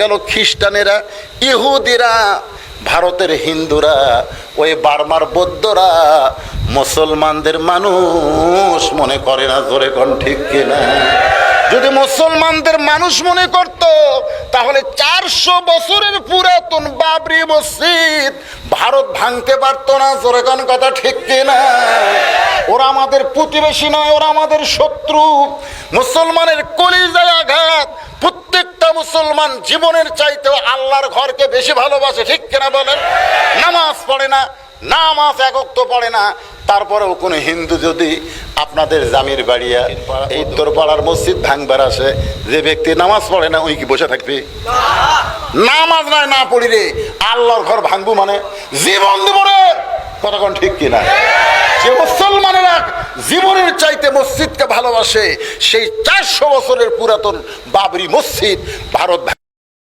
গেল খ্রিস্টানেরা, ইহুদিরা, ভারতের হিন্দুরা, ওই বার্মার বৌদ্ধরা মুসলমানদের মানুষ মনে করে না। জোরে কোন ঠিক কিনা? যদি মুসলমানদের মানুষ মনে করত তাহলে 400 বছরের পুরাতন বাবরি মসজিদ ভারত ভাঙতে পারত না। জোরে কোন কথা ঠিক কিনা? ওরা আমাদের প্রতিবেশী নয়, ওরা আমাদের শত্রু। মুসলমানের কলিজায় আঘাত। প্রত্যেকটা মুসলমান জীবনের চাইতেও আল্লাহর ঘরকে বেশি ভালোবাসে, ঠিক কিনা বলেন? নামাজ পড়ে না, নামাজ এক ওয়াক্ত পড়ে না, তারপরেও কোনো হিন্দু যদি আপনাদের জামির বাড়িয়া এই উত্তরপাড়ার মসজিদ ভাঙবার আসে, যে ব্যক্তি নামাজ পড়ে না ওই কি বসে থাকবে? নামাজ নয় না পড়ি রে, আল্লাহর ঘর ভাঙবো মানে জীবন দেব রে। কতক্ষণ ঠিক কিনা? যে মুসলমানেরা জীবনের চাইতে মসজিদকে ভালোবাসে, সেই 400 বছরের পুরাতন বাবরি মসজিদ ভারত